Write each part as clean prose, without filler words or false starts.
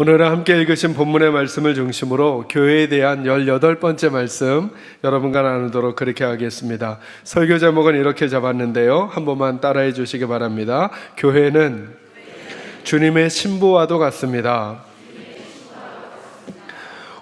오늘 함께 읽으신 본문의 말씀을 중심으로 교회에 대한 18번째 말씀 여러분과 나누도록 그렇게 하겠습니다. 설교 제목은 이렇게 잡았는데요, 한 번만 따라해 주시기 바랍니다. 교회는 주님의 신부와도 같습니다.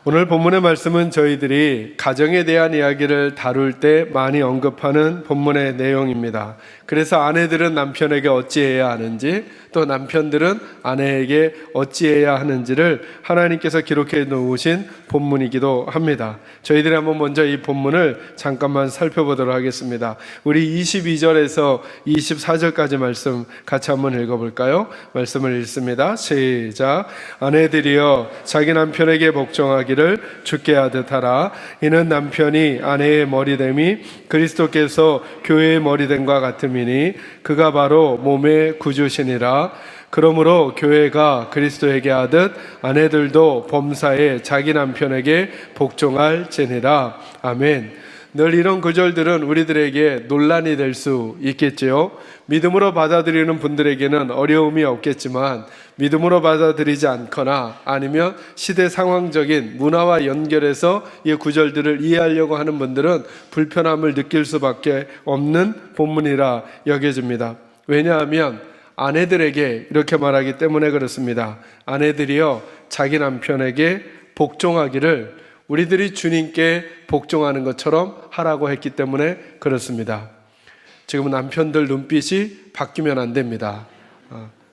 오늘 본문의 말씀은 저희들이 가정에 대한 이야기를 다룰 때 많이 언급하는 본문의 내용입니다. 그래서 아내들은 남편에게 어찌해야 하는지, 또 남편들은 아내에게 어찌해야 하는지를 하나님께서 기록해 놓으신 본문이기도 합니다. 저희들이 한번 먼저 이 본문을 잠깐만 살펴보도록 하겠습니다. 우리 22절에서 24절까지 말씀 같이 한번 읽어볼까요? 말씀을 읽습니다. 시작. 아내들이여 자기 남편에게 복종하기를 주께 하듯 하라. 이는 남편이 아내의 머리됨이 그리스도께서 교회의 머리됨과 같음이니 그가 바로 몸의 구주시니라. 그러므로 교회가 그리스도에게 하듯 아내들도 범사에 자기 남편에게 복종할지니라. 아멘. 늘 이런 구절들은 우리들에게 논란이 될 수 있겠지요. 믿음으로 받아들이는 분들에게는 어려움이 없겠지만, 믿음으로 받아들이지 않거나 아니면 시대 상황적인 문화와 연결해서 이 구절들을 이해하려고 하는 분들은 불편함을 느낄 수밖에 없는 본문이라 여겨집니다. 왜냐하면 아내들에게 이렇게 말하기 때문에 그렇습니다. 아내들이여 자기 남편에게 복종하기를 우리들이 주님께 복종하는 것처럼 하라고 했기 때문에 그렇습니다. 지금 남편들 눈빛이 바뀌면 안 됩니다.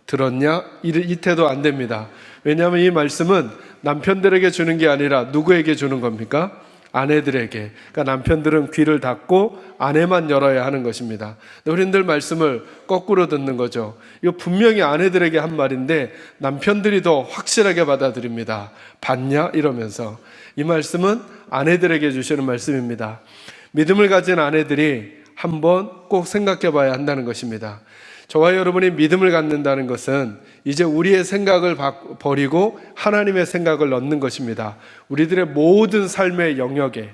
들었냐? 이 태도 안 됩니다. 왜냐하면 이 말씀은 남편들에게 주는 게 아니라 누구에게 주는 겁니까? 아내들에게. 그러니까 남편들은 귀를 닫고 아내만 열어야 하는 것입니다. 우리들 말씀을 거꾸로 듣는 거죠. 이거 분명히 아내들에게 한 말인데 남편들이 더 확실하게 받아들입니다. 봤냐? 이러면서. 이 말씀은 아내들에게 주시는 말씀입니다. 믿음을 가진 아내들이 한번 꼭 생각해 봐야 한다는 것입니다. 저와 여러분이 믿음을 갖는다는 것은 이제 우리의 생각을 버리고 하나님의 생각을 넣는 것입니다. 우리들의 모든 삶의 영역에,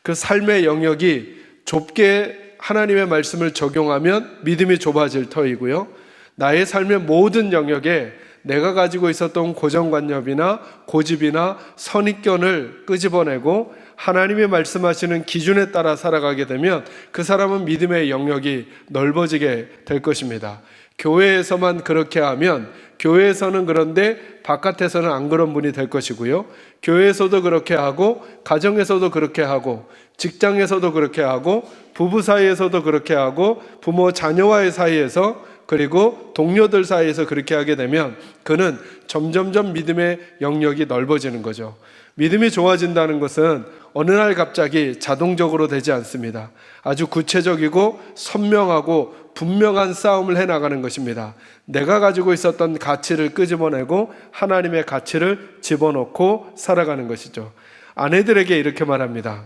그 삶의 영역이 좁게 하나님의 말씀을 적용하면 믿음이 좁아질 터이고요, 나의 삶의 모든 영역에 내가 가지고 있었던 고정관념이나 고집이나 선입견을 끄집어내고 하나님이 말씀하시는 기준에 따라 살아가게 되면 그 사람은 믿음의 영역이 넓어지게 될 것입니다. 교회에서만 그렇게 하면 교회에서는 그런데 바깥에서는 안 그런 분이 될 것이고요, 교회에서도 그렇게 하고 가정에서도 그렇게 하고 직장에서도 그렇게 하고 부부 사이에서도 그렇게 하고 부모 자녀와의 사이에서 그리고 동료들 사이에서 그렇게 하게 되면 그는 점점점 믿음의 영역이 넓어지는 거죠. 믿음이 좋아진다는 것은 어느 날 갑자기 자동적으로 되지 않습니다. 아주 구체적이고 선명하고 분명한 싸움을 해나가는 것입니다. 내가 가지고 있었던 가치를 끄집어내고 하나님의 가치를 집어넣고 살아가는 것이죠. 아내들에게 이렇게 말합니다.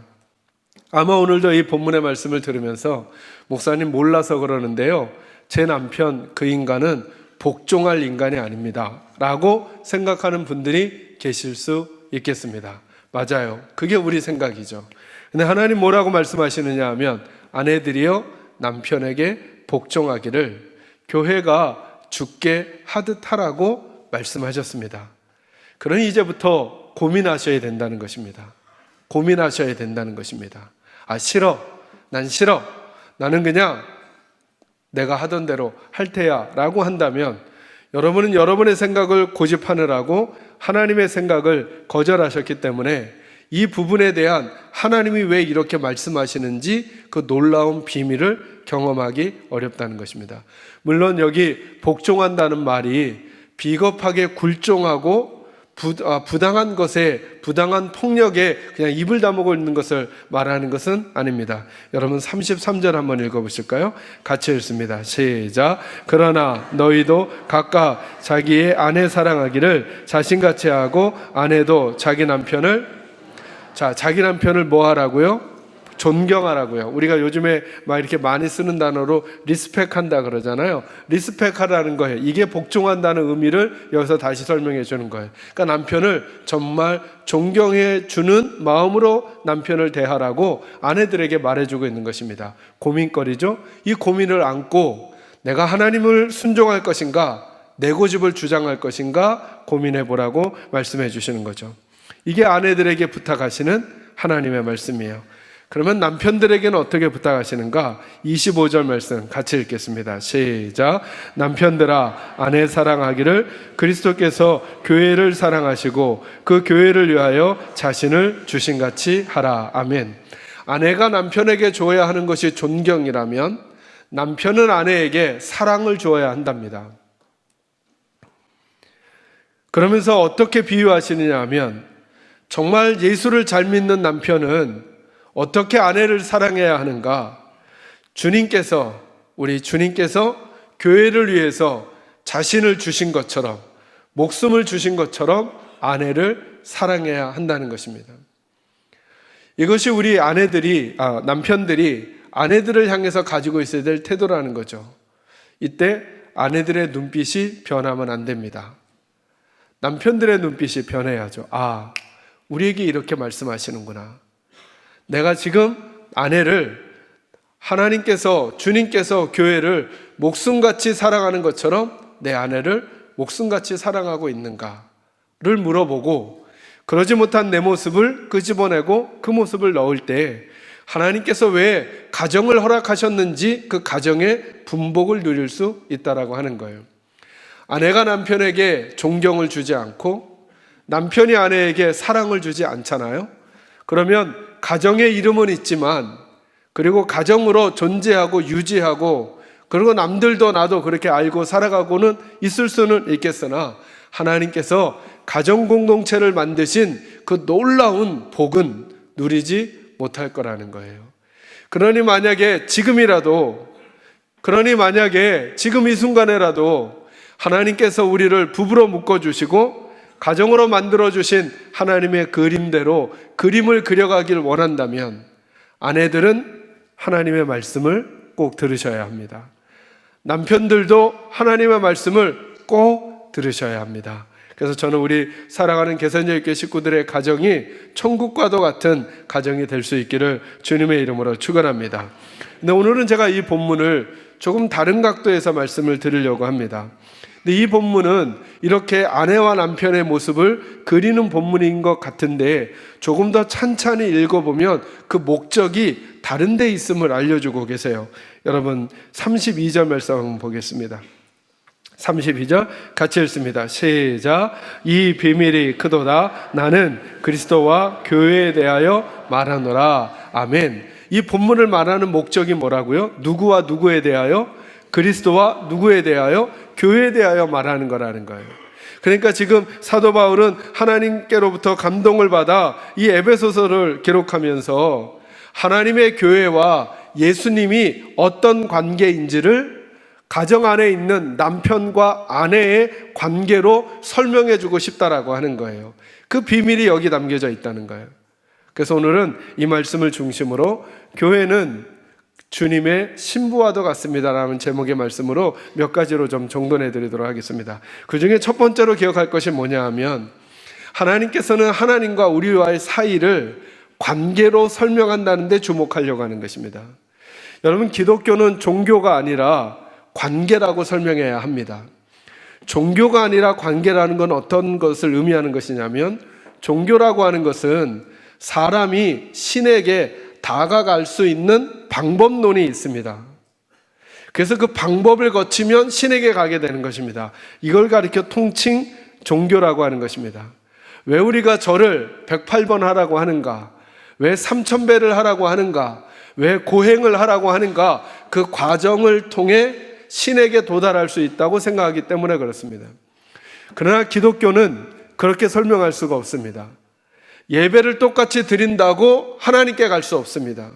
아마 오늘도 이 본문의 말씀을 들으면서 목사님 몰라서 그러는데요, 제 남편 그 인간은 복종할 인간이 아닙니다 라고 생각하는 분들이 계실 수 있겠습니다. 맞아요. 그게 우리 생각이죠. 근데 하나님 뭐라고 말씀하시느냐 하면 아내들이여 남편에게 복종하기를 교회가 주께 하듯 하라고 말씀하셨습니다. 그러니 이제부터 고민하셔야 된다는 것입니다. 고민하셔야 된다는 것입니다. 아, 싫어. 난 싫어. 나는 그냥 내가 하던 대로 할 테야 라고 한다면 여러분은 여러분의 생각을 고집하느라고 하나님의 생각을 거절하셨기 때문에 이 부분에 대한 하나님이 왜 이렇게 말씀하시는지 그 놀라운 비밀을 경험하기 어렵다는 것입니다. 물론 여기 복종한다는 말이 비겁하게 굴종하고 부당한 것에, 부당한 폭력에 그냥 입을 다물고 있는 것을 말하는 것은 아닙니다. 여러분 33절 한번 읽어보실까요? 같이 읽습니다. 시작. 그러나 너희도 각각 자기의 아내 사랑하기를 자신같이 하고 아내도 자기 남편을 뭐 하라고요? 존경하라고요. 우리가 요즘에 막 이렇게 많이 쓰는 단어로 리스펙한다 그러잖아요. 리스펙하라는 거예요. 이게 복종한다는 의미를 여기서 다시 설명해 주는 거예요. 그러니까 남편을 정말 존경해 주는 마음으로 남편을 대하라고 아내들에게 말해주고 있는 것입니다. 고민거리죠. 이 고민을 안고 내가 하나님을 순종할 것인가, 내 고집을 주장할 것인가 고민해 보라고 말씀해 주시는 거죠. 이게 아내들에게 부탁하시는 하나님의 말씀이에요. 그러면 남편들에게는 어떻게 부탁하시는가? 25절 말씀 같이 읽겠습니다. 시작. 남편들아, 아내 사랑하기를 그리스도께서 교회를 사랑하시고 그 교회를 위하여 자신을 주신같이 하라. 아멘. 아내가 남편에게 줘야 하는 것이 존경이라면 남편은 아내에게 사랑을 주어야 한답니다. 그러면서 어떻게 비유하시느냐 하면 정말 예수를 잘 믿는 남편은 어떻게 아내를 사랑해야 하는가? 우리 주님께서 교회를 위해서 자신을 주신 것처럼, 목숨을 주신 것처럼 아내를 사랑해야 한다는 것입니다. 이것이 우리 남편들이 아내들을 향해서 가지고 있어야 될 태도라는 거죠. 이때 아내들의 눈빛이 변하면 안 됩니다. 남편들의 눈빛이 변해야죠. 아, 우리에게 이렇게 말씀하시는구나. 내가 지금 아내를 주님께서 교회를 목숨같이 사랑하는 것처럼 내 아내를 목숨같이 사랑하고 있는가를 물어보고, 그러지 못한 내 모습을 끄집어내고 그 모습을 넣을 때 하나님께서 왜 가정을 허락하셨는지 그 가정의 분복을 누릴 수 있다라고 하는 거예요. 아내가 남편에게 존경을 주지 않고 남편이 아내에게 사랑을 주지 않잖아요. 그러면 가정의 이름은 있지만, 그리고 가정으로 존재하고 유지하고, 그리고 남들도 나도 그렇게 알고 살아가고는 있을 수는 있겠으나 하나님께서 가정 공동체를 만드신 그 놀라운 복은 누리지 못할 거라는 거예요. 그러니 만약에 지금 이 순간에라도 하나님께서 우리를 부부로 묶어주시고 가정으로 만들어주신 하나님의 그림대로 그림을 그려가길 원한다면 아내들은 하나님의 말씀을 꼭 들으셔야 합니다. 남편들도 하나님의 말씀을 꼭 들으셔야 합니다. 그래서 저는 우리 사랑하는 개선여교회 식구들의 가정이 천국과도 같은 가정이 될 수 있기를 주님의 이름으로 축원합니다. 근데 오늘은 제가 이 본문을 조금 다른 각도에서 말씀을 드리려고 합니다. 근데 이 본문은 이렇게 아내와 남편의 모습을 그리는 본문인 것 같은데 조금 더 찬찬히 읽어보면 그 목적이 다른 데 있음을 알려주고 계세요. 여러분 32절 말씀 한번 보겠습니다. 32절 같이 읽습니다. 시작. 이 비밀이 크도다. 나는 그리스도와 교회에 대하여 말하노라. 아멘. 이 본문을 말하는 목적이 뭐라고요? 누구와 누구에 대하여? 그리스도와 누구에 대하여? 교회에 대하여 말하는 거라는 거예요. 그러니까 지금 사도 바울은 하나님께로부터 감동을 받아 이 에베소서를 기록하면서 하나님의 교회와 예수님이 어떤 관계인지를 가정 안에 있는 남편과 아내의 관계로 설명해 주고 싶다라고 하는 거예요. 그 비밀이 여기 담겨져 있다는 거예요. 그래서 오늘은 이 말씀을 중심으로 교회는 주님의 신부와도 같습니다라는 제목의 말씀으로 몇 가지로 좀 정돈해 드리도록 하겠습니다. 그 중에 첫 번째로 기억할 것이 뭐냐 하면 하나님께서는 하나님과 우리와의 사이를 관계로 설명한다는 데 주목하려고 하는 것입니다. 여러분, 기독교는 종교가 아니라 관계라고 설명해야 합니다. 종교가 아니라 관계라는 건 어떤 것을 의미하는 것이냐면, 종교라고 하는 것은 사람이 신에게 다가갈 수 있는 방법론이 있습니다. 그래서 그 방법을 거치면 신에게 가게 되는 것입니다. 이걸 가리켜 통칭 종교라고 하는 것입니다. 왜 우리가 절을 108번 하라고 하는가? 왜 3000배를 하라고 하는가? 왜 고행을 하라고 하는가? 그 과정을 통해 신에게 도달할 수 있다고 생각하기 때문에 그렇습니다. 그러나 기독교는 그렇게 설명할 수가 없습니다. 예배를 똑같이 드린다고 하나님께 갈 수 없습니다.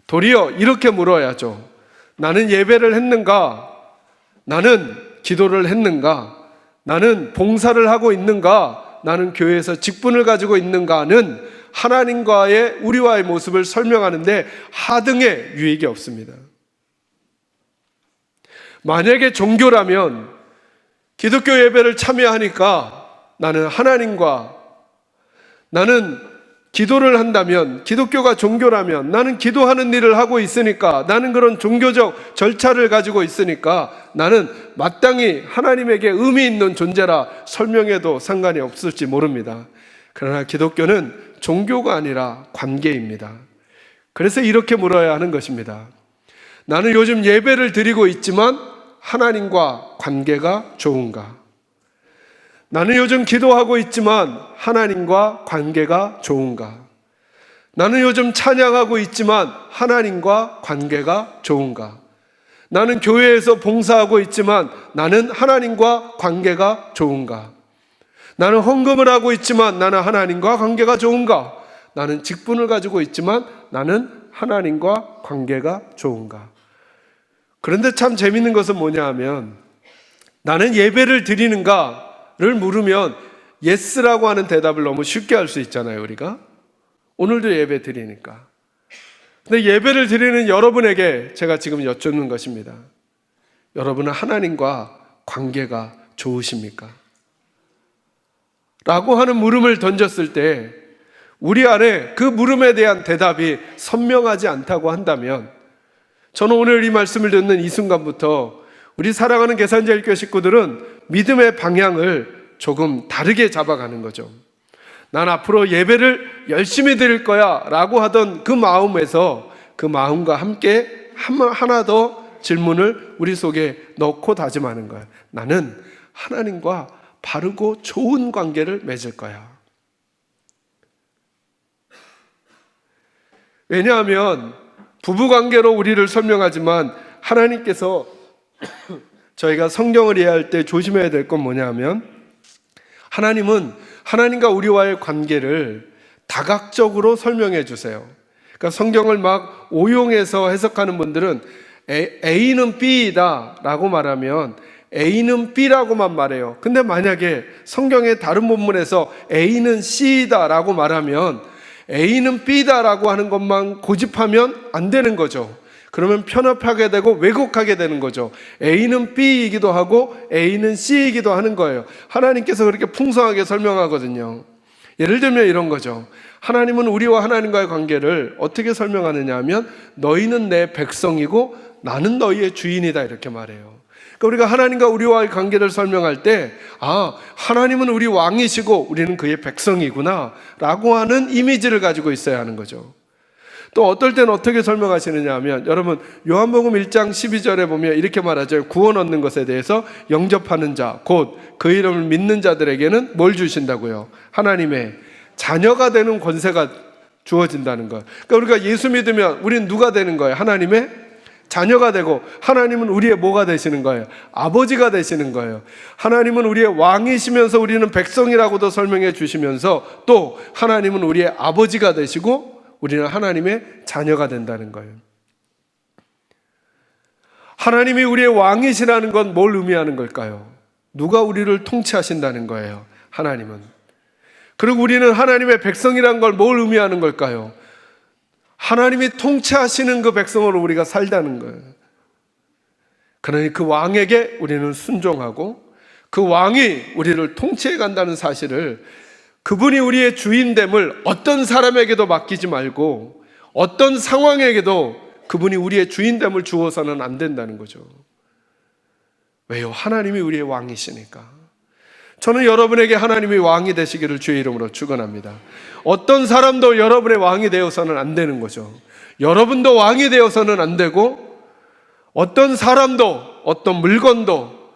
도리어 이렇게 물어야죠. 나는 예배를 했는가? 나는 기도를 했는가? 나는 봉사를 하고 있는가? 나는 교회에서 직분을 가지고 있는가는 하나님과의 우리와의 모습을 설명하는데 하등의 유익이 없습니다. 만약에 종교라면 기독교 예배를 참여하니까 나는 기도를 한다면, 기독교가 종교라면 나는 기도하는 일을 하고 있으니까, 나는 그런 종교적 절차를 가지고 있으니까 나는 마땅히 하나님에게 의미 있는 존재라 설명해도 상관이 없을지 모릅니다. 그러나 기독교는 종교가 아니라 관계입니다. 그래서 이렇게 물어야 하는 것입니다. 나는 요즘 예배를 드리고 있지만 하나님과 관계가 좋은가? 나는 요즘 기도하고 있지만 하나님과 관계가 좋은가? 나는 요즘 찬양하고 있지만 하나님과 관계가 좋은가? 나는 교회에서 봉사하고 있지만 나는 하나님과 관계가 좋은가? 나는 헌금을 하고 있지만 나는 하나님과 관계가 좋은가? 나는 직분을 가지고 있지만 나는 하나님과 관계가 좋은가? 그런데 참 재밌는 것은 뭐냐 하면, 나는 예배를 드리는가를 물으면 예스라고 하는 대답을 너무 쉽게 할 수 있잖아요, 우리가. 오늘도 예배 드리니까. 근데 예배를 드리는 여러분에게 제가 지금 여쭙는 것입니다. 여러분은 하나님과 관계가 좋으십니까? 라고 하는 물음을 던졌을 때 우리 안에 그 물음에 대한 대답이 선명하지 않다고 한다면, 저는 오늘 이 말씀을 듣는 이 순간부터 우리 사랑하는 계산제일교회 식구들은 믿음의 방향을 조금 다르게 잡아가는 거죠. 난 앞으로 예배를 열심히 드릴 거야 라고 하던 그 마음에서 그 마음과 함께 하나 더 질문을 우리 속에 넣고 다짐하는 거예요. 나는 하나님과 바르고 좋은 관계를 맺을 거야. 왜냐하면 부부관계로 우리를 설명하지만 하나님께서 저희가 성경을 이해할 때 조심해야 될 건 뭐냐 하면, 하나님은 하나님과 우리와의 관계를 다각적으로 설명해 주세요. 그러니까 성경을 막 오용해서 해석하는 분들은 A는 B이다 라고 말하면 A는 B라고만 말해요. 근데 만약에 성경의 다른 본문에서 A는 C이다 라고 말하면 A는 B다 라고 하는 것만 고집하면 안 되는 거죠. 그러면 편협하게 되고 왜곡하게 되는 거죠. A는 B이기도 하고 A는 C이기도 하는 거예요. 하나님께서 그렇게 풍성하게 설명하거든요. 예를 들면 이런 거죠. 하나님은 우리와 하나님과의 관계를 어떻게 설명하느냐 하면, 너희는 내 백성이고 나는 너희의 주인이다 이렇게 말해요. 그러니까 우리가 하나님과 우리와의 관계를 설명할 때, 하나님은 우리 왕이시고 우리는 그의 백성이구나 라고 하는 이미지를 가지고 있어야 하는 거죠. 또 어떨 때는 어떻게 설명하시느냐 하면, 여러분 요한복음 1장 12절에 보면 이렇게 말하죠. 구원 얻는 것에 대해서 영접하는 자, 곧 그 이름을 믿는 자들에게는 뭘 주신다고요? 하나님의 자녀가 되는 권세가 주어진다는 것. 그러니까 우리가 예수 믿으면 우리는 누가 되는 거예요? 하나님의 자녀가 되고, 하나님은 우리의 뭐가 되시는 거예요? 아버지가 되시는 거예요. 하나님은 우리의 왕이시면서 우리는 백성이라고도 설명해 주시면서, 또 하나님은 우리의 아버지가 되시고 우리는 하나님의 자녀가 된다는 거예요. 하나님이 우리의 왕이시라는 건 뭘 의미하는 걸까요? 누가 우리를 통치하신다는 거예요? 하나님은. 그리고 우리는 하나님의 백성이라는 걸 뭘 의미하는 걸까요? 하나님이 통치하시는 그 백성으로 우리가 살다는 거예요. 그러니 그 왕에게 우리는 순종하고 그 왕이 우리를 통치해 간다는 사실을, 그분이 우리의 주인됨을 어떤 사람에게도 맡기지 말고 어떤 상황에게도 그분이 우리의 주인됨을 주어서는 안 된다는 거죠. 왜요? 하나님이 우리의 왕이시니까. 저는 여러분에게 하나님이 왕이 되시기를 주의 이름으로 축원합니다. 어떤 사람도 여러분의 왕이 되어서는 안 되는 거죠. 여러분도 왕이 되어서는 안 되고, 어떤 사람도, 어떤 물건도,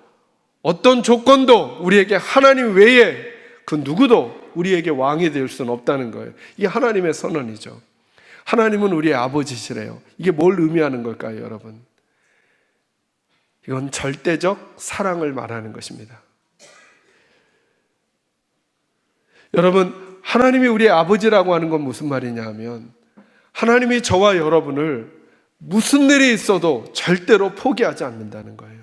어떤 조건도 우리에게 하나님 외에 그 누구도 우리에게 왕이 될 수는 없다는 거예요. 이게 하나님의 선언이죠. 하나님은 우리의 아버지시래요. 이게 뭘 의미하는 걸까요, 여러분? 이건 절대적 사랑을 말하는 것입니다. 여러분, 하나님이 우리의 아버지라고 하는 건 무슨 말이냐 하면, 하나님이 저와 여러분을 무슨 일이 있어도 절대로 포기하지 않는다는 거예요.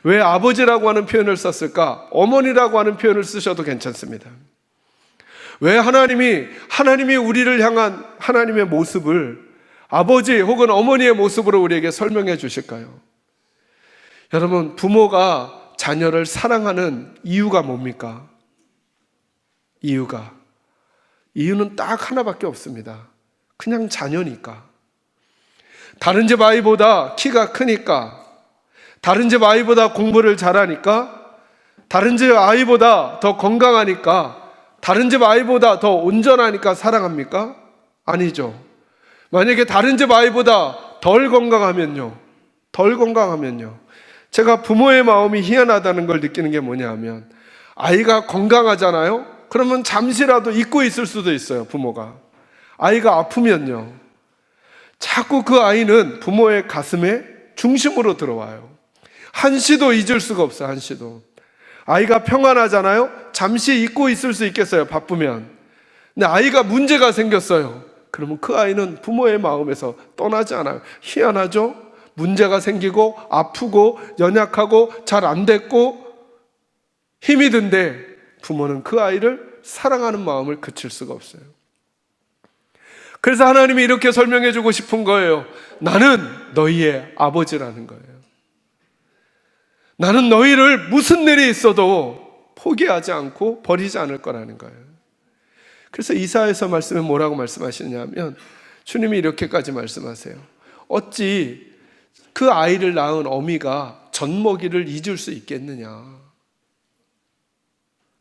왜 아버지라고 하는 표현을 썼을까? 어머니라고 하는 표현을 쓰셔도 괜찮습니다. 왜 하나님이 우리를 향한 하나님의 모습을 아버지 혹은 어머니의 모습으로 우리에게 설명해 주실까요? 여러분, 부모가 자녀를 사랑하는 이유가 뭡니까? 이유는 딱 하나밖에 없습니다. 그냥 자녀니까. 다른 집 아이보다 키가 크니까, 다른 집 아이보다 공부를 잘하니까, 다른 집 아이보다 더 건강하니까, 다른 집 아이보다 더 온전하니까 사랑합니까? 아니죠. 만약에 다른 집 아이보다 덜 건강하면요, 제가 부모의 마음이 희한하다는 걸 느끼는 게 뭐냐 하면, 아이가 건강하잖아요? 그러면 잠시라도 잊고 있을 수도 있어요, 부모가. 아이가 아프면요, 자꾸 그 아이는 부모의 가슴에 중심으로 들어와요. 한시도 잊을 수가 없어요, 한시도. 아이가 평안하잖아요? 잠시 잊고 있을 수 있겠어요, 바쁘면. 근데 아이가 문제가 생겼어요. 그러면 그 아이는 부모의 마음에서 떠나지 않아요. 희한하죠? 문제가 생기고 아프고 연약하고 잘 안 됐고 힘이 든데 부모는 그 아이를 사랑하는 마음을 그칠 수가 없어요. 그래서 하나님이 이렇게 설명해 주고 싶은 거예요. 나는 너희의 아버지라는 거예요. 나는 너희를 무슨 일이 있어도 포기하지 않고 버리지 않을 거라는 거예요. 그래서 이사야서 말씀에 뭐라고 말씀하시냐면, 주님이 이렇게까지 말씀하세요. 어찌 그 아이를 낳은 어미가 젖먹이를 잊을 수 있겠느냐.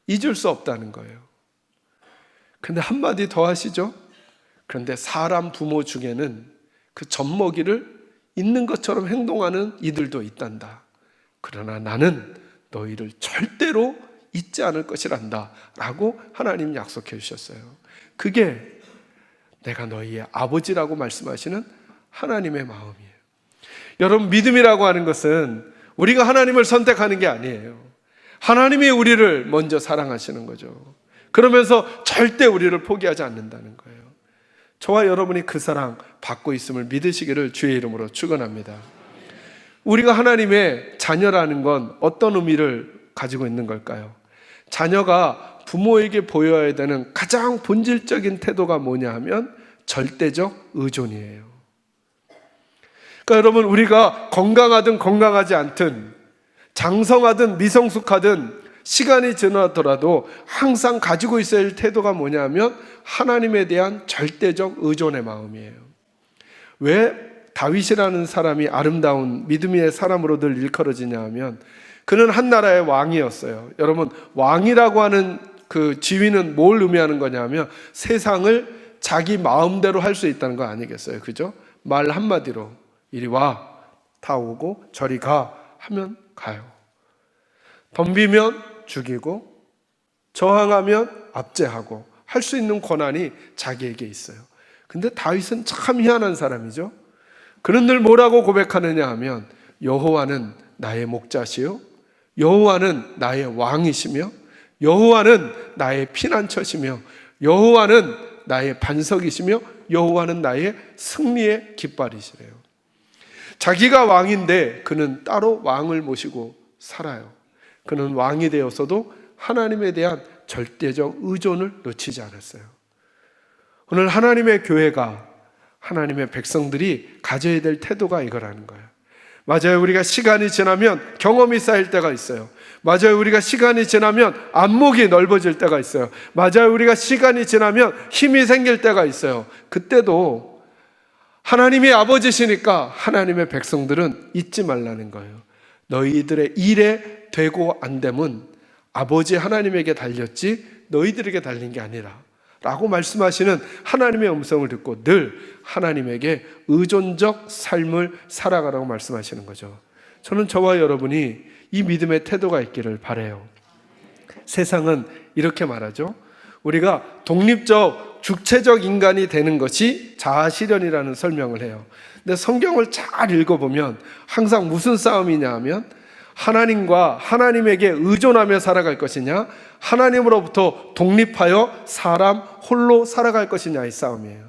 잊을 수 없다는 거예요. 근데 한마디 더 하시죠. 그런데 사람 부모 중에는 그 젖먹이를 잊는 것처럼 행동하는 이들도 있단다. 그러나 나는 너희를 절대로 잊지 않을 것이란다 라고 하나님 약속해 주셨어요. 그게 내가 너희의 아버지라고 말씀하시는 하나님의 마음이에요. 여러분, 믿음이라고 하는 것은 우리가 하나님을 선택하는 게 아니에요. 하나님이 우리를 먼저 사랑하시는 거죠. 그러면서 절대 우리를 포기하지 않는다는 거예요. 저와 여러분이 그 사랑 받고 있음을 믿으시기를 주의 이름으로 축원합니다. 우리가 하나님의 자녀라는 건 어떤 의미를 가지고 있는 걸까요? 자녀가 부모에게 보여야 되는 가장 본질적인 태도가 뭐냐 하면 절대적 의존이에요. 그러니까 여러분, 우리가 건강하든 건강하지 않든, 장성하든 미성숙하든 시간이 지나더라도 항상 가지고 있어야 할 태도가 뭐냐 하면 하나님에 대한 절대적 의존의 마음이에요. 왜 다윗이라는 사람이 아름다운 믿음의 사람으로 늘 일컬어지냐 하면, 그는 한 나라의 왕이었어요. 여러분, 왕이라고 하는 그 지위는 뭘 의미하는 거냐면 세상을 자기 마음대로 할 수 있다는 거 아니겠어요? 그죠? 말 한마디로 이리 와, 다 오고 저리 가 하면 가요. 덤비면 죽이고 저항하면 압제하고 할 수 있는 권한이 자기에게 있어요. 근데 다윗은 참 희한한 사람이죠. 그는 늘 뭐라고 고백하느냐 하면, 여호와는 나의 목자시요, 여호와는 나의 왕이시며, 여호와는 나의 피난처시며, 여호와는 나의 반석이시며, 여호와는 나의 승리의 깃발이시래요. 자기가 왕인데 그는 따로 왕을 모시고 살아요. 그는 왕이 되었어도 하나님에 대한 절대적 의존을 놓치지 않았어요. 오늘 하나님의 교회가, 하나님의 백성들이 가져야 될 태도가 이거라는 거예요. 맞아요. 우리가 시간이 지나면 경험이 쌓일 때가 있어요. 맞아요. 우리가 시간이 지나면 안목이 넓어질 때가 있어요. 맞아요. 우리가 시간이 지나면 힘이 생길 때가 있어요. 그때도 하나님이 아버지시니까 하나님의 백성들은 잊지 말라는 거예요. 너희들의 일에 되고 안 됨은 아버지 하나님에게 달렸지 너희들에게 달린 게 아니라 라고 말씀하시는 하나님의 음성을 듣고 늘 하나님에게 의존적 삶을 살아가라고 말씀하시는 거죠. 저는 저와 여러분이 이 믿음의 태도가 있기를 바라요. 세상은 이렇게 말하죠. 우리가 독립적 주체적 인간이 되는 것이 자아실현이라는 설명을 해요. 근데 성경을 잘 읽어보면 항상 무슨 싸움이냐 하면, 하나님과 하나님에게 의존하며 살아갈 것이냐, 하나님으로부터 독립하여 사람 홀로 살아갈 것이냐의 싸움이에요.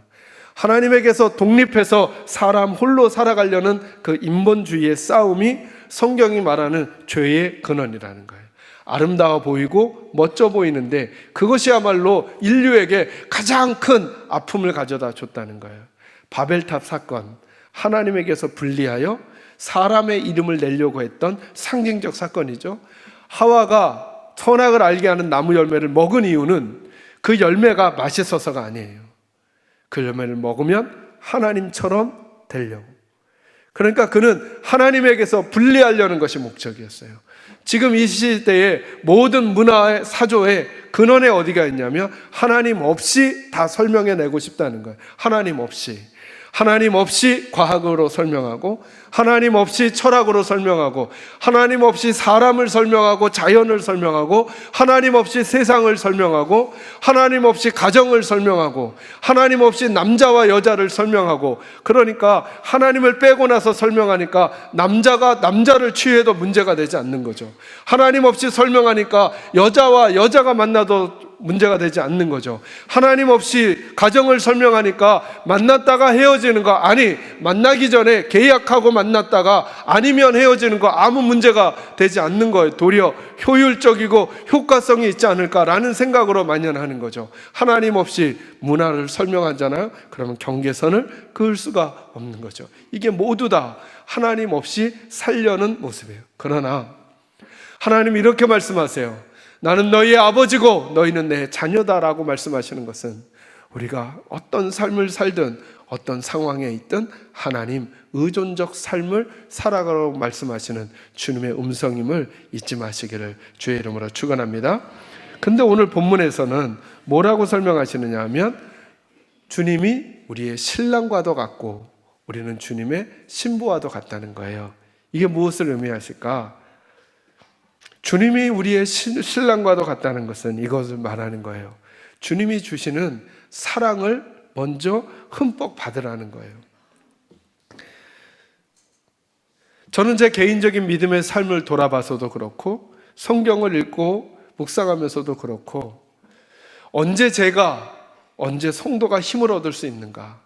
하나님에게서 독립해서 사람 홀로 살아가려는 그 인본주의의 싸움이 성경이 말하는 죄의 근원이라는 거예요. 아름다워 보이고 멋져 보이는데 그것이야말로 인류에게 가장 큰 아픔을 가져다 줬다는 거예요. 바벨탑 사건, 하나님에게서 분리하여 사람의 이름을 내려고 했던 상징적 사건이죠. 하와가 선악을 알게 하는 나무 열매를 먹은 이유는 그 열매가 맛있어서가 아니에요. 그 열매를 먹으면 하나님처럼 되려고. 그러니까 그는 하나님에게서 분리하려는 것이 목적이었어요. 지금 이 시대에 모든 문화의 사조의 근원에 어디가 있냐면 하나님 없이 다 설명해내고 싶다는 거예요. 하나님 없이. 하나님 없이 과학으로 설명하고, 하나님 없이 철학으로 설명하고, 하나님 없이 사람을 설명하고, 자연을 설명하고, 하나님 없이 세상을 설명하고, 하나님 없이 가정을 설명하고, 하나님 없이 남자와 여자를 설명하고. 그러니까 하나님을 빼고 나서 설명하니까 남자가 남자를 취해도 문제가 되지 않는 거죠. 하나님 없이 설명하니까 여자와 여자가 만나도 문제가 되지 않는 거죠. 하나님 없이 가정을 설명하니까 만났다가 헤어지는 거, 아니 만나기 전에 계약하고 만났다가 아니면 헤어지는 거 아무 문제가 되지 않는 거예요. 도리어 효율적이고 효과성이 있지 않을까라는 생각으로 만연하는 거죠. 하나님 없이 문화를 설명하잖아요. 그러면 경계선을 그을 수가 없는 거죠. 이게 모두 다 하나님 없이 살려는 모습이에요. 그러나 하나님이 이렇게 말씀하세요. 나는 너희의 아버지고 너희는 내 자녀다라고 말씀하시는 것은 우리가 어떤 삶을 살든 어떤 상황에 있든 하나님 의존적 삶을 살아가라고 말씀하시는 주님의 음성임을 잊지 마시기를 주의 이름으로 축원합니다. 근데 오늘 본문에서는 뭐라고 설명하시느냐 하면 주님이 우리의 신랑과도 같고 우리는 주님의 신부와도 같다는 거예요. 이게 무엇을 의미하실까? 주님이 우리의 신랑과도 같다는 것은 이것을 말하는 거예요. 주님이 주시는 사랑을 먼저 흠뻑 받으라는 거예요. 저는 제 개인적인 믿음의 삶을 돌아봐서도 그렇고 성경을 읽고 묵상하면서도 그렇고 언제 성도가 힘을 얻을 수 있는가?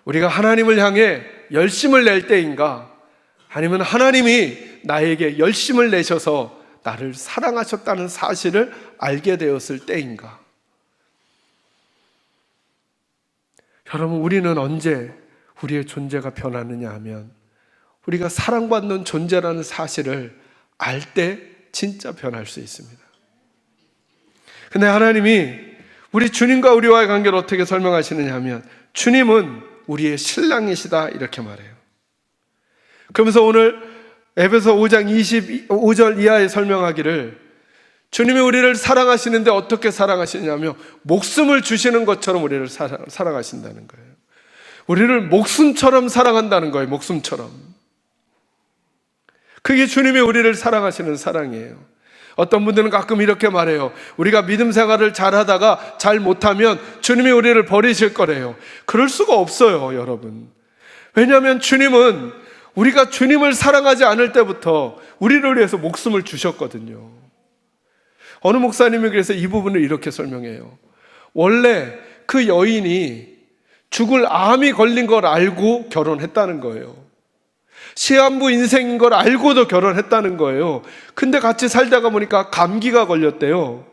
우리가 하나님을 향해 열심을 낼 때인가? 아니면 하나님이 나에게 열심을 내셔서 나를 사랑하셨다는 사실을 알게 되었을 때인가? 여러분, 우리는 언제 우리의 존재가 변하느냐 하면 우리가 사랑받는 존재라는 사실을 알 때 진짜 변할 수 있습니다. 근데 하나님이 우리 주님과 우리와의 관계를 어떻게 설명하시느냐 하면 주님은 우리의 신랑이시다 이렇게 말해요. 그러면서 오늘 에베소 5장 25절 이하에 설명하기를 주님이 우리를 사랑하시는데 어떻게 사랑하시냐면 목숨을 주시는 것처럼 우리를 사랑하신다는 거예요. 우리를 목숨처럼 사랑한다는 거예요. 목숨처럼. 그게 주님이 우리를 사랑하시는 사랑이에요. 어떤 분들은 가끔 이렇게 말해요. 우리가 믿음 생활을 잘하다가 잘 못하면 주님이 우리를 버리실 거래요. 그럴 수가 없어요, 여러분. 왜냐하면 주님은 우리가 주님을 사랑하지 않을 때부터 우리를 위해서 목숨을 주셨거든요. 어느 목사님이 그래서 이 부분을 이렇게 설명해요. 원래 그 여인이 죽을 암이 걸린 걸 알고 결혼했다는 거예요. 시한부 인생인 걸 알고도 결혼했다는 거예요. 근데 같이 살다가 보니까 감기가 걸렸대요.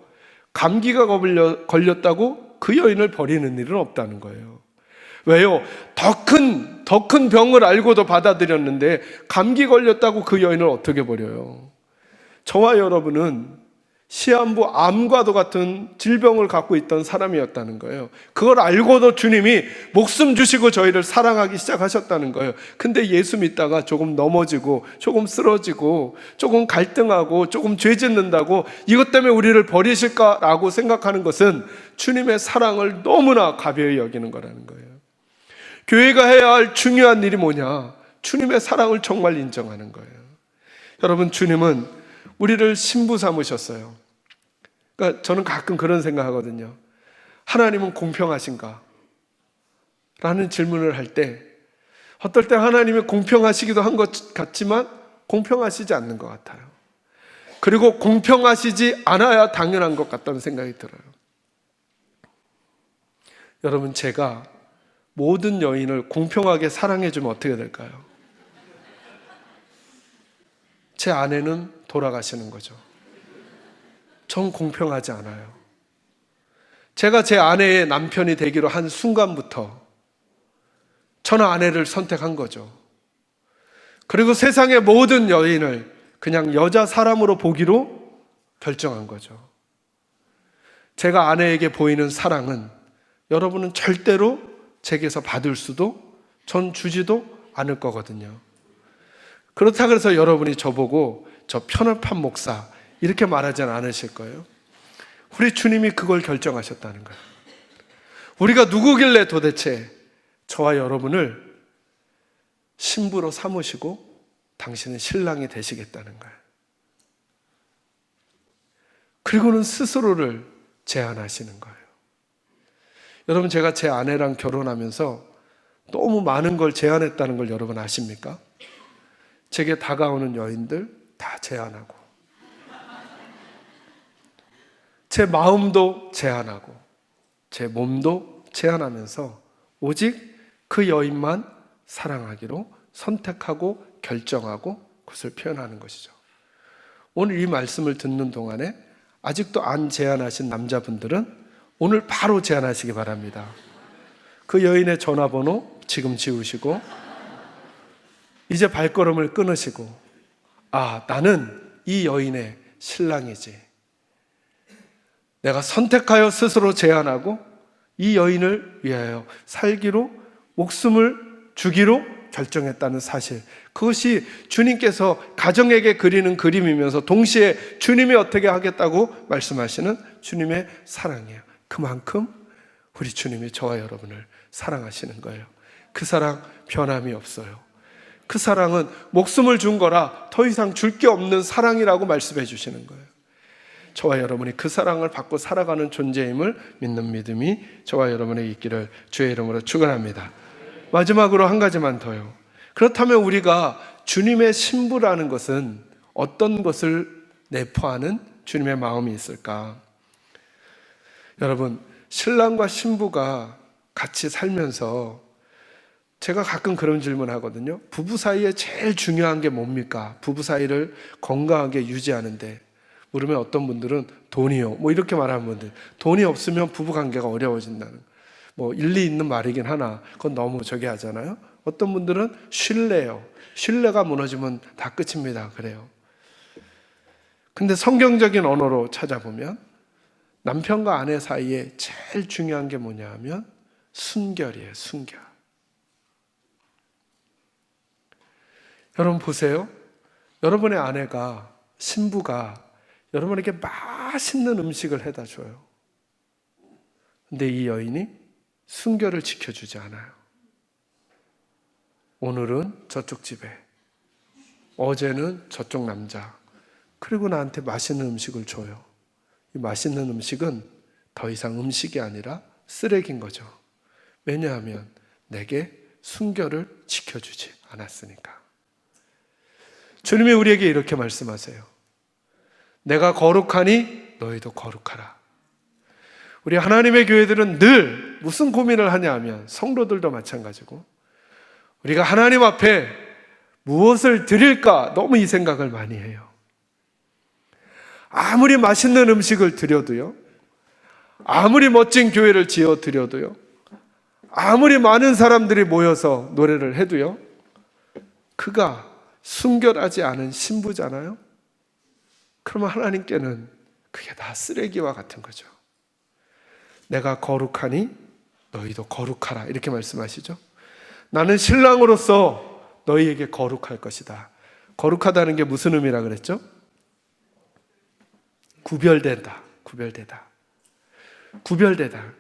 감기가 걸렸다고 그 여인을 버리는 일은 없다는 거예요. 왜요? 더 큰 병을 알고도 받아들였는데 감기 걸렸다고 그 여인을 어떻게 버려요? 저와 여러분은 시한부 암과도 같은 질병을 갖고 있던 사람이었다는 거예요. 그걸 알고도 주님이 목숨 주시고 저희를 사랑하기 시작하셨다는 거예요. 근데 예수 믿다가 조금 넘어지고 조금 쓰러지고 조금 갈등하고 조금 죄 짓는다고 이것 때문에 우리를 버리실까라고 생각하는 것은 주님의 사랑을 너무나 가벼이 여기는 거라는 거예요. 교회가 해야 할 중요한 일이 뭐냐? 주님의 사랑을 정말 인정하는 거예요. 여러분, 주님은 우리를 신부 삼으셨어요. 그러니까 저는 가끔 그런 생각하거든요. 하나님은 공평하신가? 라는 질문을 할 때 어떨 때 하나님이 공평하시기도 한 것 같지만 공평하시지 않는 것 같아요. 그리고 공평하시지 않아야 당연한 것 같다는 생각이 들어요. 여러분, 제가 모든 여인을 공평하게 사랑해주면 어떻게 될까요? 제 아내는 돌아가시는 거죠. 전 공평하지 않아요. 제가 제 아내의 남편이 되기로 한 순간부터 저는 아내를 선택한 거죠. 그리고 세상의 모든 여인을 그냥 여자 사람으로 보기로 결정한 거죠. 제가 아내에게 보이는 사랑은 여러분은 절대로 제게서 받을 수도 전 주지도 않을 거거든요. 그렇다 그래서 여러분이 저보고 저 편협한 목사 이렇게 말하진 않으실 거예요. 우리 주님이 그걸 결정하셨다는 거예요. 우리가 누구길래 도대체 저와 여러분을 신부로 삼으시고 당신은 신랑이 되시겠다는 거예요. 그리고는 스스로를 제한하시는 거예요. 여러분, 제가 제 아내랑 결혼하면서 너무 많은 걸 제한했다는 걸 여러분 아십니까? 제게 다가오는 여인들 다 제한하고, 제 마음도 제한하고, 제 몸도 제한하면서 오직 그 여인만 사랑하기로 선택하고 결정하고 그것을 표현하는 것이죠. 오늘 이 말씀을 듣는 동안에 아직도 안 제한하신 남자분들은 오늘 바로 제한하시기 바랍니다. 그 여인의 전화번호 지금 지우시고 이제 발걸음을 끊으시고, 아, 나는 이 여인의 신랑이지. 내가 선택하여 스스로 제한하고 이 여인을 위하여 살기로 목숨을 주기로 결정했다는 사실, 그것이 주님께서 가정에게 그리는 그림이면서 동시에 주님이 어떻게 하겠다고 말씀하시는 주님의 사랑이에요. 그만큼 우리 주님이 저와 여러분을 사랑하시는 거예요. 그 사랑 변함이 없어요. 그 사랑은 목숨을 준 거라 더 이상 줄 게 없는 사랑이라고 말씀해 주시는 거예요. 저와 여러분이 그 사랑을 받고 살아가는 존재임을 믿는 믿음이 저와 여러분의 있기를 주의 이름으로 축원합니다. 마지막으로 한 가지만 더요. 그렇다면 우리가 주님의 신부라는 것은 어떤 것을 내포하는 주님의 마음이 있을까? 여러분, 신랑과 신부가 같이 살면서 제가 가끔 그런 질문 하거든요. 부부 사이에 제일 중요한 게 뭡니까? 부부 사이를 건강하게 유지하는데, 물으면 어떤 분들은 돈이요, 뭐 이렇게 말하는 분들, 돈이 없으면 부부 관계가 어려워진다는, 뭐 일리 있는 말이긴 하나 그건 너무 저기 하잖아요. 어떤 분들은 신뢰요, 신뢰가 무너지면 다 끝입니다, 그래요. 근데 성경적인 언어로 찾아보면 남편과 아내 사이에 제일 중요한 게 뭐냐 하면 순결이에요. 순결. 여러분 보세요. 여러분의 아내가, 신부가 여러분에게 맛있는 음식을 해다 줘요. 근데 이 여인이 순결을 지켜주지 않아요. 오늘은 저쪽 집에, 어제는 저쪽 남자, 그리고 나한테 맛있는 음식을 줘요. 이 맛있는 음식은 더 이상 음식이 아니라 쓰레기인 거죠. 왜냐하면 내게 순결을 지켜주지 않았으니까. 주님이 우리에게 이렇게 말씀하세요. 내가 거룩하니 너희도 거룩하라. 우리 하나님의 교회들은 늘 무슨 고민을 하냐 하면, 성도들도 마찬가지고, 우리가 하나님 앞에 무엇을 드릴까 너무 이 생각을 많이 해요. 아무리 맛있는 음식을 드려도요, 아무리 멋진 교회를 지어 드려도요, 아무리 많은 사람들이 모여서 노래를 해도요, 그가 순결하지 않은 신부잖아요. 그러면 하나님께는 그게 다 쓰레기와 같은 거죠. 내가 거룩하니 너희도 거룩하라, 이렇게 말씀하시죠. 나는 신랑으로서 너희에게 거룩할 것이다. 거룩하다는 게 무슨 의미라 그랬죠? 구별된다. 구별되다. 구별되다.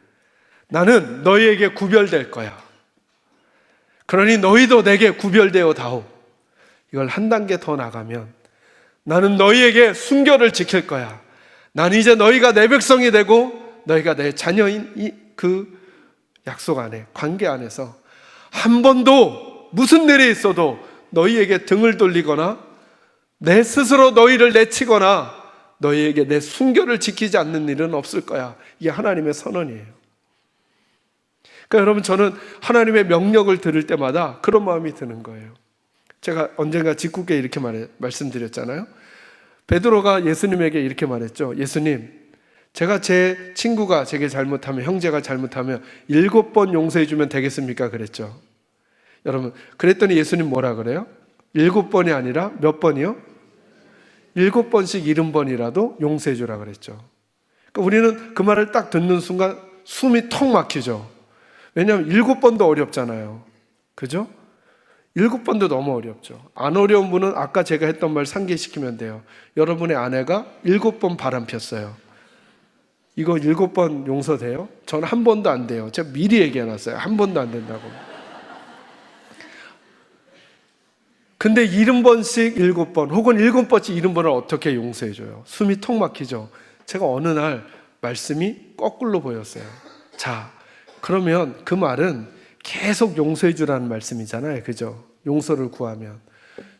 나는 너희에게 구별될 거야. 그러니 너희도 내게 구별되어 다오. 이걸 한 단계 더 나가면, 나는 너희에게 순결을 지킬 거야. 나는 이제 너희가 내 백성이 되고 너희가 내 자녀인 그 약속 안에, 관계 안에서 한 번도 무슨 일이 있어도 너희에게 등을 돌리거나 내 스스로 너희를 내치거나 너희에게 내 순결을 지키지 않는 일은 없을 거야. 이게 하나님의 선언이에요. 그러니까 여러분, 저는 하나님의 명령을 들을 때마다 그런 마음이 드는 거예요. 제가 언젠가 직국에 이렇게 말씀드렸잖아요. 베드로가 예수님에게 이렇게 말했죠. 예수님, 제가 제 친구가 제게 잘못하면, 형제가 잘못하면 7번 용서해 주면 되겠습니까? 그랬죠. 여러분, 그랬더니 예수님 뭐라 그래요? 7번이 아니라 몇 번이요? 7번씩 70번이라도 용서해 주라 그랬죠. 그러니까 우리는 그 말을 딱 듣는 순간 숨이 턱 막히죠. 왜냐하면 7번도 어렵잖아요. 그죠? 7번도 너무 어렵죠. 안 어려운 분은 아까 제가 했던 말 상기시키면 돼요. 여러분의 아내가 7번 바람 폈어요. 이거 7번 용서돼요? 전 한 번도 안 돼요. 제가 미리 얘기해놨어요. 한 번도 안 된다고. 근데 70번씩 7번 혹은 7번씩 70번을 어떻게 용서해줘요? 숨이 턱 막히죠. 제가 어느 날 말씀이 거꾸로 보였어요. 자, 그러면 그 말은 계속 용서해 주라는 말씀이잖아요. 그죠? 용서를 구하면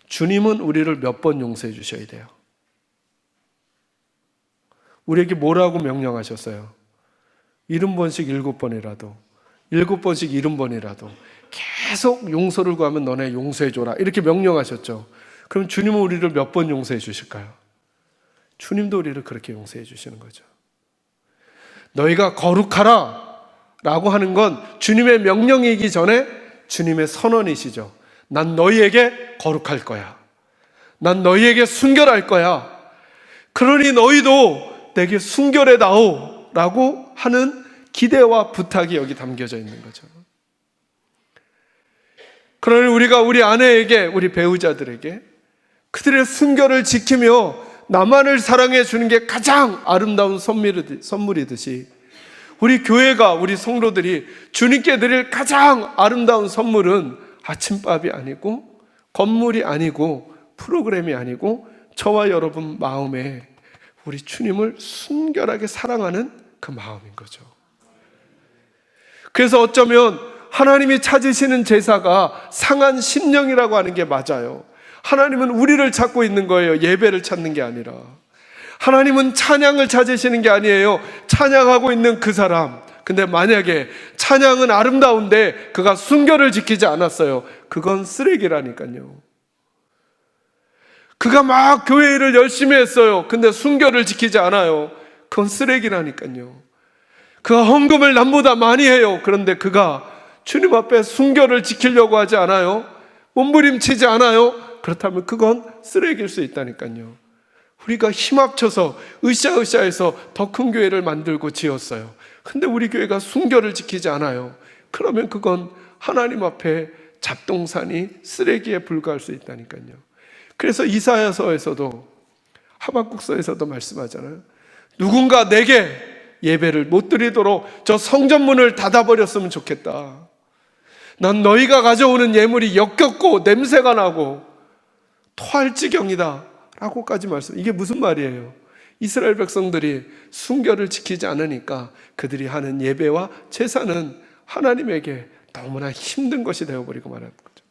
주님은 우리를 몇 번 용서해 주셔야 돼요? 우리에게 뭐라고 명령하셨어요? 70번씩 7번이라도 7번씩 70번이라도 계속 용서를 구하면 너네 용서해 줘라 이렇게 명령하셨죠. 그럼 주님은 우리를 몇 번 용서해 주실까요? 주님도 우리를 그렇게 용서해 주시는 거죠. 너희가 거룩하라 라고 하는 건 주님의 명령이기 전에 주님의 선언이시죠. 난 너희에게 거룩할 거야. 난 너희에게 순결할 거야. 그러니 너희도 내게 순결해다오 라고 하는 기대와 부탁이 여기 담겨져 있는 거죠. 그러니 우리가 우리 아내에게, 우리 배우자들에게 그들의 순결을 지키며 나만을 사랑해 주는 게 가장 아름다운 선물이듯이 우리 교회가, 우리 성도들이 주님께 드릴 가장 아름다운 선물은 아침밥이 아니고 건물이 아니고 프로그램이 아니고 저와 여러분 마음에 우리 주님을 순결하게 사랑하는 그 마음인 거죠. 그래서 어쩌면 하나님이 찾으시는 제사가 상한 심령이라고 하는 게 맞아요. 하나님은 우리를 찾고 있는 거예요. 예배를 찾는 게 아니라. 하나님은 찬양을 찾으시는 게 아니에요. 찬양하고 있는 그 사람. 근데 만약에 찬양은 아름다운데 그가 순결을 지키지 않았어요. 그건 쓰레기라니까요. 그가 막 교회 일을 열심히 했어요. 근데 순결을 지키지 않아요. 그건 쓰레기라니까요. 그가 헌금을 남보다 많이 해요. 그런데 그가 주님 앞에 순결을 지키려고 하지 않아요. 몸부림치지 않아요. 그렇다면 그건 쓰레기일 수 있다니까요. 우리가 힘 합쳐서 으쌰으쌰해서 더 큰 교회를 만들고 지었어요. 근데 우리 교회가 순결을 지키지 않아요. 그러면 그건 하나님 앞에 잡동사니 쓰레기에 불과할 수 있다니까요. 그래서 이사야서에서도 하박국서에서도 말씀하잖아요. 누군가 내게 예배를 못 드리도록 저 성전문을 닫아버렸으면 좋겠다. 난 너희가 가져오는 예물이 역겹고 냄새가 나고 토할 지경이다 라고까지 말씀. 이게 무슨 말이에요? 이스라엘 백성들이 순결을 지키지 않으니까 그들이 하는 예배와 제사는 하나님에게 너무나 힘든 것이 되어버리고 말하는 거죠.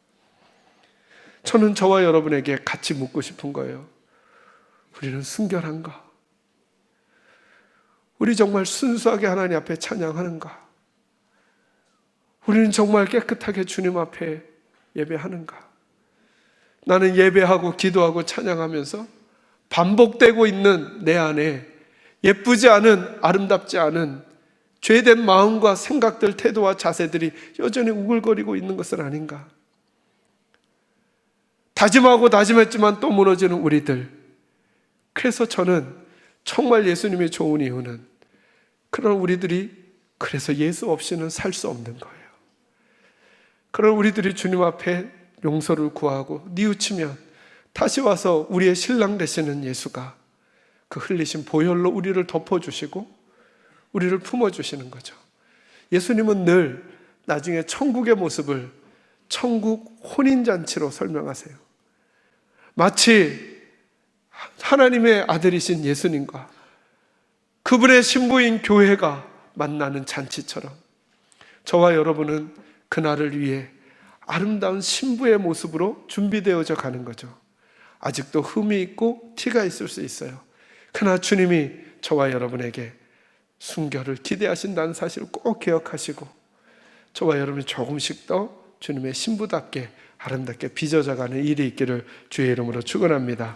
저는 저와 여러분에게 같이 묻고 싶은 거예요. 우리는 순결한가? 우리 정말 순수하게 하나님 앞에 찬양하는가? 우리는 정말 깨끗하게 주님 앞에 예배하는가? 나는 예배하고 기도하고 찬양하면서 반복되고 있는 내 안에 예쁘지 않은, 아름답지 않은 죄된 마음과 생각들, 태도와 자세들이 여전히 우글거리고 있는 것은 아닌가? 다짐하고 다짐했지만 또 무너지는 우리들. 그래서 저는 정말 예수님이 좋은 이유는 그런 우리들이 그래서 예수 없이는 살 수 없는 거예요. 그런 우리들이 주님 앞에 용서를 구하고 뉘우치면 다시 와서 우리의 신랑 되시는 예수가 그 흘리신 보혈로 우리를 덮어주시고 우리를 품어주시는 거죠. 예수님은 늘 나중에 천국의 모습을 천국 혼인잔치로 설명하세요. 마치 하나님의 아들이신 예수님과 그분의 신부인 교회가 만나는 잔치처럼 저와 여러분은 그날을 위해 아름다운 신부의 모습으로 준비되어져 가는 거죠. 아직도 흠이 있고 티가 있을 수 있어요. 그러나 주님이 저와 여러분에게 순결을 기대하신다는 사실을 꼭 기억하시고 저와 여러분이 조금씩 더 주님의 신부답게 아름답게 빚어져가는 일이 있기를 주의 이름으로 축원합니다.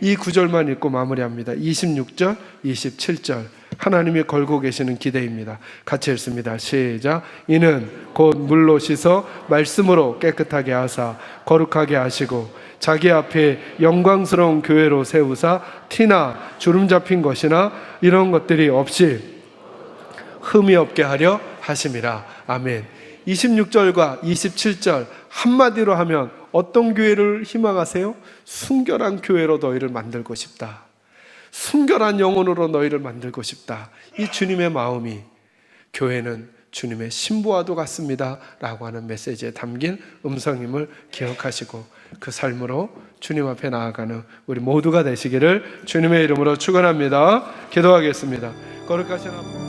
이 구절만 읽고 마무리합니다. 26절, 27절 하나님이 걸고 계시는 기대입니다. 같이 읽습니다. 시작. 이는 곧 물로 씻어 말씀으로 깨끗하게 하사 거룩하게 하시고 자기 앞에 영광스러운 교회로 세우사 티나 주름 잡힌 것이나 이런 것들이 없이 흠이 없게 하려 하심이라. 아멘. 26절과 27절 한마디로 하면 어떤 교회를 희망하세요? 순결한 교회로 너희를 만들고 싶다. 순결한 영혼으로 너희를 만들고 싶다. 이 주님의 마음이 교회는 주님의 신부와도 같습니다 라고 하는 메시지에 담긴 음성임을 기억하시고 그 삶으로 주님 앞에 나아가는 우리 모두가 되시기를 주님의 이름으로 축원합니다. 기도하겠습니다. 거룩하신 아버지,